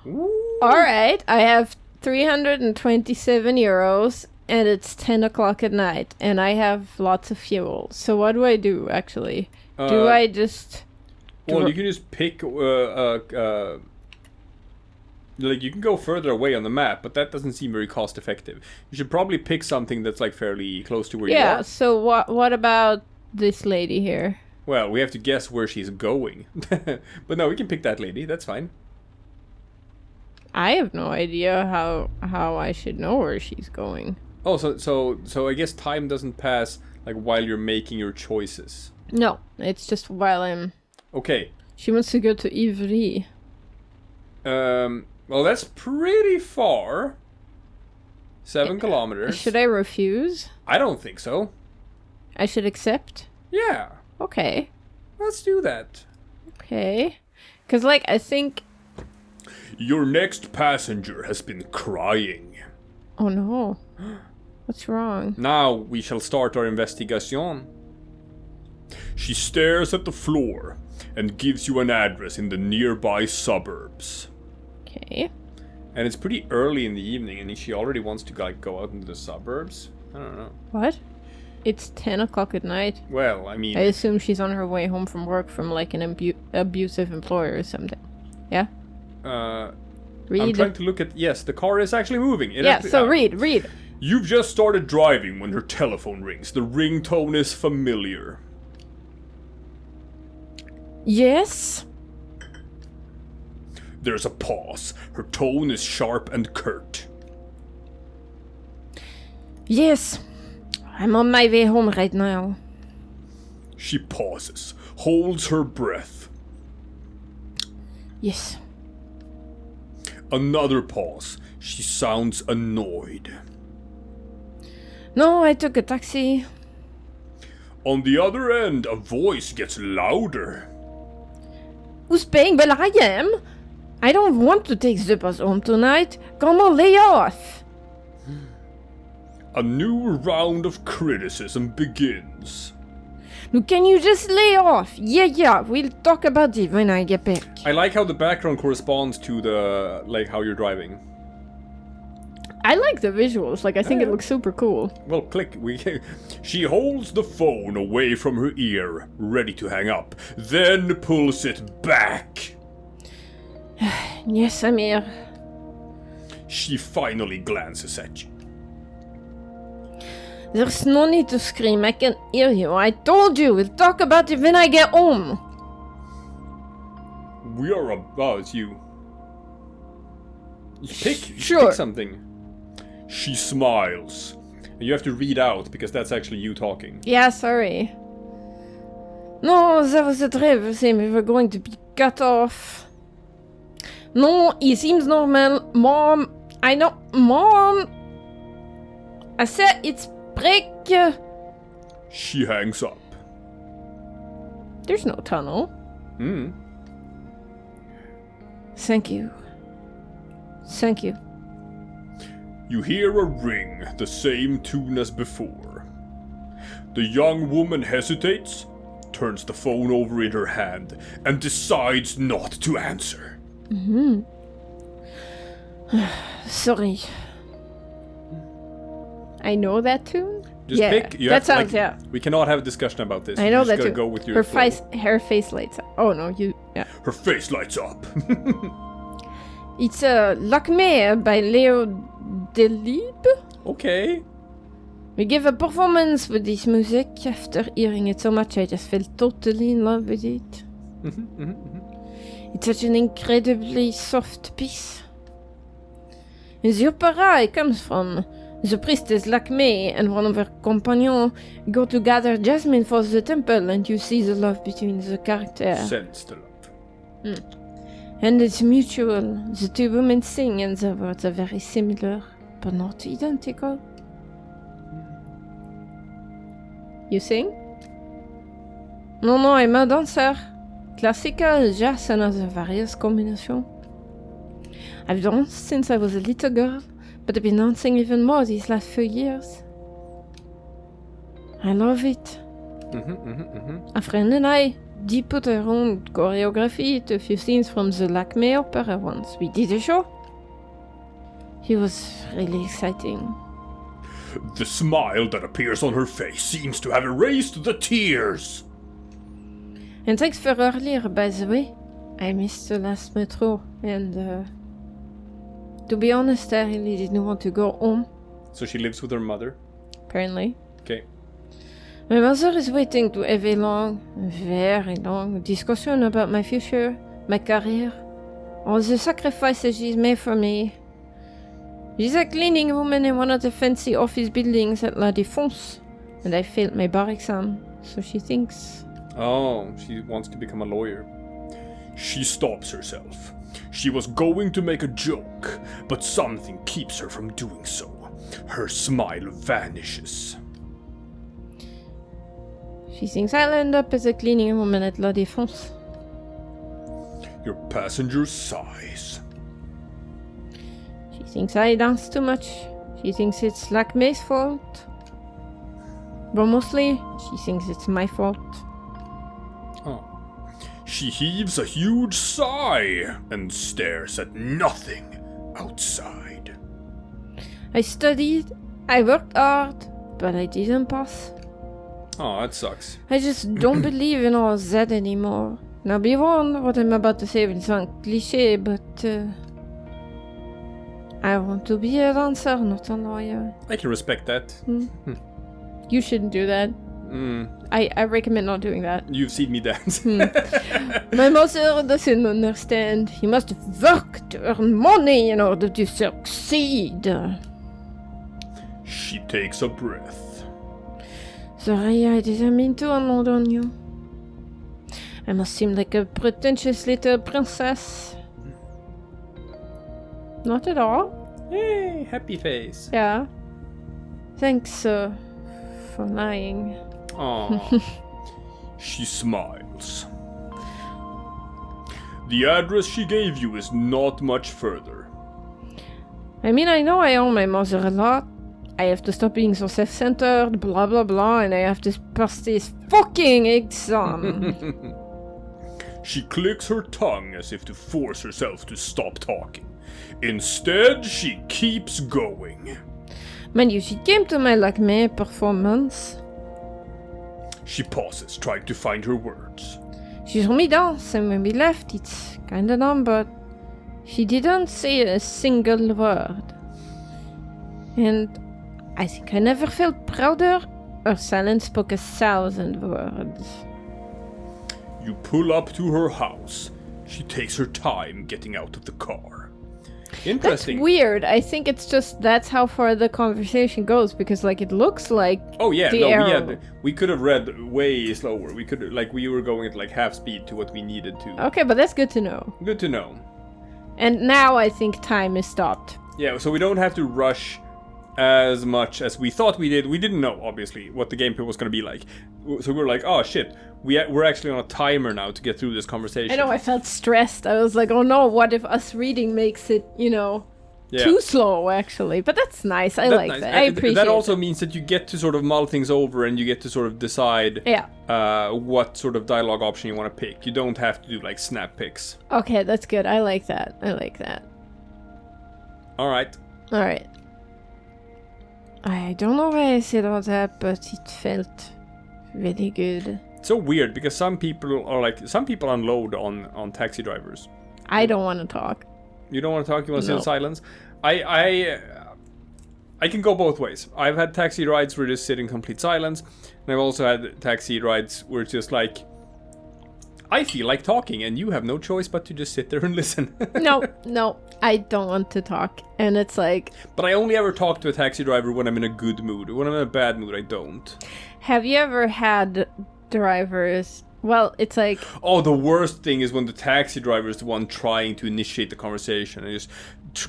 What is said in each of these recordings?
Ooh. All right, I have 327 euros, and it's 10 o'clock at night, and I have lots of fuel. So what do I do, actually? Do I just... Well, you can just pick... like, you can go further away on the map, but that doesn't seem very cost-effective. You should probably pick something that's, like, fairly close to where you are. Yeah, so what about this lady here? Well, we have to guess where she's going. But no, we can pick that lady. That's fine. I have no idea how I should know where she's going. Oh, so I guess time doesn't pass, like, while you're making your choices. No, it's just while I'm... Okay. She wants to go to Ivry. Well, that's pretty far. 7 kilometers. Should I refuse? I don't think so. I should accept? Yeah. Okay. Let's do that. Okay. Because, like, I think... Your next passenger has been crying. Oh, no. What's wrong? Now we shall start our investigation. She stares at the floor and gives you an address in the nearby suburbs. Okay. And it's pretty early in the evening, and she already wants to, like, go out into the suburbs. I don't know. What? It's 10 o'clock at night. Well, I mean... I assume she's on her way home from work from, like, an abusive employer or something. Yeah? Read. I'm trying to look at... Yes, the car is actually moving. Read. You've just started driving when her telephone rings. The ringtone is familiar. Yes? There's a pause. Her tone is sharp and curt. Yes. I'm on my way home right now. She pauses, holds her breath. Yes. Another pause. She sounds annoyed. No, I took a taxi. On the other end, a voice gets louder. Who's paying? Well, I am. I don't want to take the bus home tonight. Come on, lay off. A new round of criticism begins. No, can you just lay off? Yeah, we'll talk about it when I get back. I like how the background corresponds to the, like, how you're driving. I like the visuals, like, I think it looks super cool. Well, she holds the phone away from her ear, ready to hang up, then pulls it back. Yes, I'm here. She finally glances at you. There's no need to scream, I can hear you. I told you, we'll talk about it when I get home. We are about it's you. Pick something. She smiles. You have to read out, because that's actually you talking. Yeah, sorry. No, that was a driver saying we were going to be cut off. No, he seems normal. Mom, I know. Mom! I said it's break. She hangs up. There's no tunnel. Thank you. Thank you. You hear a ring, the same tune as before. The young woman hesitates, turns the phone over in her hand, and decides not to answer. Sorry. I know that tune? Just pick. You that have to, sounds, like, yeah. We cannot have a discussion about this. I know that that tune. Go with your her face lights up. Oh no, yeah. Her face lights up. It's Lakme by Leo Delib. Okay. We give a performance with this music. After hearing it so much, I just fell totally in love with it. It's such an incredibly soft piece. In the opera it comes from, the priestess Lakme and one of her companions go to gather jasmine for the temple, and you see the love between the characters. Sense the love. And it's mutual. The two women sing, and the words are very similar, but not identical. You sing? No, I'm a dancer. Classical, jazz, and other various combinations. I've danced since I was a little girl, but I've been dancing even more these last few years. I love it. A friend and I They put her own choreography to a few scenes from the Lakme opera once we did a show. It was really exciting. The smile that appears on her face seems to have erased the tears. And thanks for earlier, by the way. I missed the last metro, and to be honest, I really didn't want to go home. So she lives with her mother? Apparently. Okay. My mother is waiting to have a long, very long discussion about my future, my career, all the sacrifices she's made for me. She's a cleaning woman in one of the fancy office buildings at La Défense, and I failed my bar exam, so she thinks... Oh, she wants to become a lawyer. She stops herself. She was going to make a joke, but something keeps her from doing so. Her smile vanishes. She thinks I'll end up as a cleaning woman at La Défense. Your passenger sighs. She thinks I dance too much. She thinks it's Lakme's fault. But mostly, she thinks it's my fault. Oh. She heaves a huge sigh and stares at nothing outside. I studied, I worked hard, but I didn't pass. Oh, that sucks. I just don't believe in all that anymore. Now be warned, what I'm about to say will sound cliché, but I want to be a dancer, not a lawyer. I can respect that. You shouldn't do that. I recommend not doing that. You've seen me dance. My mother doesn't understand. You must work to earn money in order to succeed. She takes a breath. Sorry, I didn't mean to unload on you. I must seem like a pretentious little princess. Not at all. Hey, happy face. Yeah. Thanks, for lying. Aww. She smiles. The address she gave you is not much further. I mean, I know I owe my mother a lot. I have to stop being so self-centered, blah blah blah, and I have to pass this fucking exam. She clicks her tongue as if to force herself to stop talking. Instead, she keeps going. Mind you, she came to my Lakme performance. She pauses, trying to find her words. She saw me dance, and when we left, it's kinda dumb, but she didn't say a single word. And I think I never felt prouder. Her silence spoke 1,000 words. You pull up to her house. She takes her time getting out of the car. Interesting. That's weird. I think it's just that's how far the conversation goes, because like it looks like Oh yeah, the no, arrow. we could have read way slower. We could we were going at like half speed to what we needed to. Okay, but that's good to know. Good to know. And now I think time is stopped. Yeah, so we don't have to rush as much as we thought we did. We didn't know, obviously, what the gameplay was going to be like. So we were like, oh shit, we're actually on a timer now to get through this conversation. I know, I felt stressed. I was like, oh no, what if us reading makes it, too slow, actually. But that's nice. I like that. I appreciate that. Also means that you get to sort of mull things over and you get to sort of decide what sort of dialogue option you want to pick. You don't have to do like snap picks. Okay, that's good. I like that. All right. I don't know why I said all that, but it felt really good. It's so weird because some people unload on taxi drivers. I don't want to talk. You don't want to talk? You want to sit in silence? I can go both ways. I've had taxi rides where just sit in complete silence, and I've also had taxi rides where it's just like, I feel like talking, and you have no choice but to just sit there and listen. No, I don't want to talk, and it's like... But I only ever talk to a taxi driver when I'm in a good mood. When I'm in a bad mood, I don't. Have you ever had drivers... Well, it's like... Oh, the worst thing is when the taxi driver is the one trying to initiate the conversation and just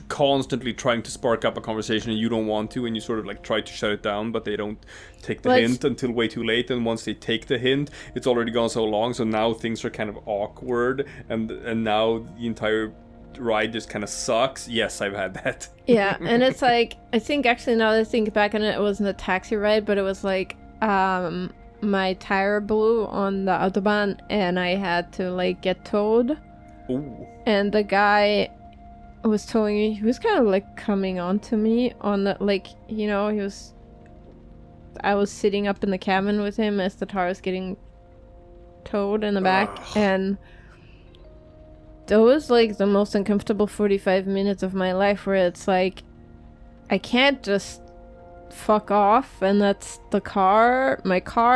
constantly trying to spark up a conversation and you don't want to, and you sort of like try to shut it down, but they don't take the hint until way too late. And once they take the hint, it's already gone so long, so now things are kind of awkward, and now the entire ride just kind of sucks. Yes, I've had that. Yeah, and it's like, I think actually now that I think back on it, it wasn't a taxi ride, but it was like, my tire blew on the Autobahn and I had to like get towed. Ooh. And the guy was towing me. He was kind of like coming on to me on the, like, you know, I was sitting up in the cabin with him as the car was getting towed in the back. And that was like the most uncomfortable 45 minutes of my life, where it's like, I can't just fuck off, and that's my car.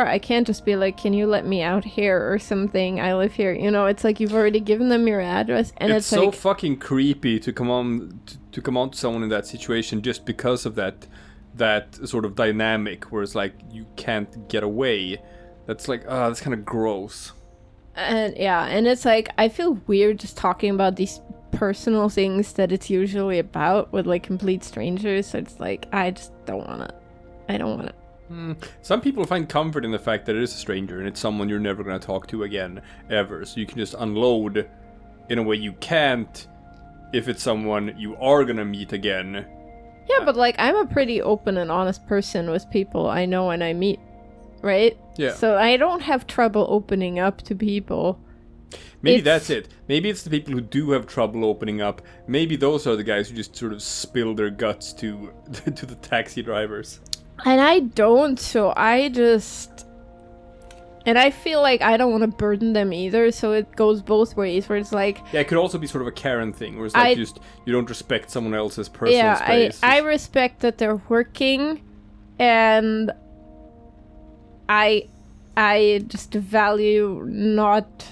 I can't just be like, can you let me out here or something? I live here. You know, it's like you've already given them your address, and it's so like, fucking creepy to come on to someone in that situation just because of that sort of dynamic where it's like you can't get away. That's like, that's kind of gross. And yeah, and it's like, I feel weird just talking about these personal things that it's usually about with like complete strangers. So it's like, I just don't want it. Some people find comfort in the fact that it is a stranger and it's someone you're never going to talk to again, ever. So you can just unload in a way you can't if it's someone you are going to meet again. Yeah, but like, I'm a pretty open and honest person with people I know and I meet, right? Yeah. So I don't have trouble opening up to people. Maybe that's it. Maybe it's the people who do have trouble opening up. Maybe those are the guys who just sort of spill their guts to the taxi drivers. And I don't, so I just... And I feel like I don't want to burden them either, so it goes both ways, where it's like... Yeah, it could also be sort of a Karen thing, where it's like you don't respect someone else's personal space. I respect that they're working, and I just value not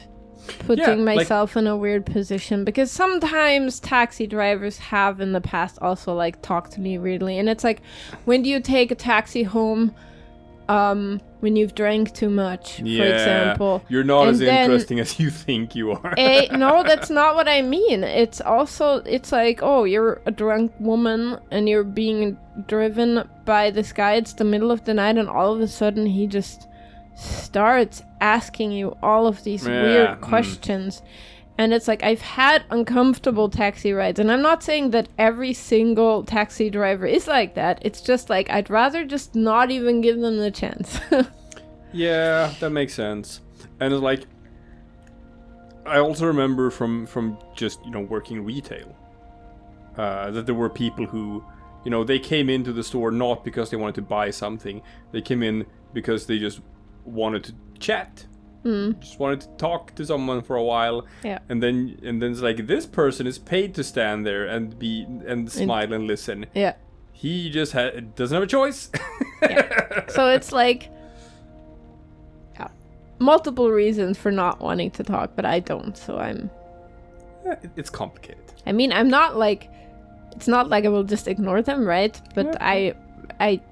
putting myself in a weird position, because sometimes taxi drivers have in the past also like talked to me weirdly, and it's like, when do you take a taxi home when you've drank too much, for example? You're not as interesting as you think you are. No, that's not what I mean. It's also, it's like, oh, you're a drunk woman and you're being driven by this guy. It's the middle of the night and all of a sudden he just starts asking you all of these weird questions. And it's like, I've had uncomfortable taxi rides, and I'm not saying that every single taxi driver is like that. It's just like, I'd rather just not even give them the chance. Yeah, that makes sense. And it's like, I also remember from just, you know, working retail, that there were people who, you know, they came into the store not because they wanted to buy something. They came in because they just wanted to chat. Just wanted to talk to someone for a while. Yeah. And then it's like, this person is paid to stand there and smile and listen. Yeah. He just doesn't have a choice. Yeah. So it's like, multiple reasons for not wanting to talk, but I don't. So It's complicated. I mean, I'm not like, it's not like I will just ignore them, right? But I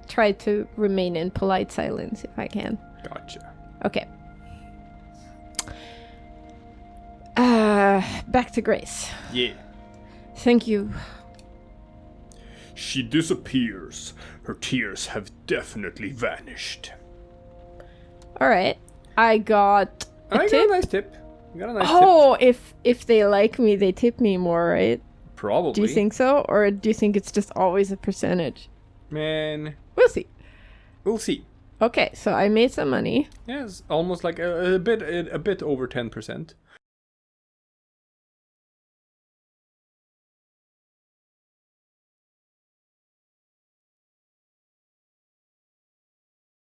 try to remain in polite silence if I can. Gotcha. Okay. Back to Grace. Yeah. Thank you. She disappears. Her tears have definitely vanished. All right. I got a tip. Got a nice tip. If they like me, they tip me more, right? Probably. Do you think so? Or do you think it's just always a percentage? Man. We'll see. We'll see. Okay, so I made some money. Yeah, it's almost like a bit over 10%.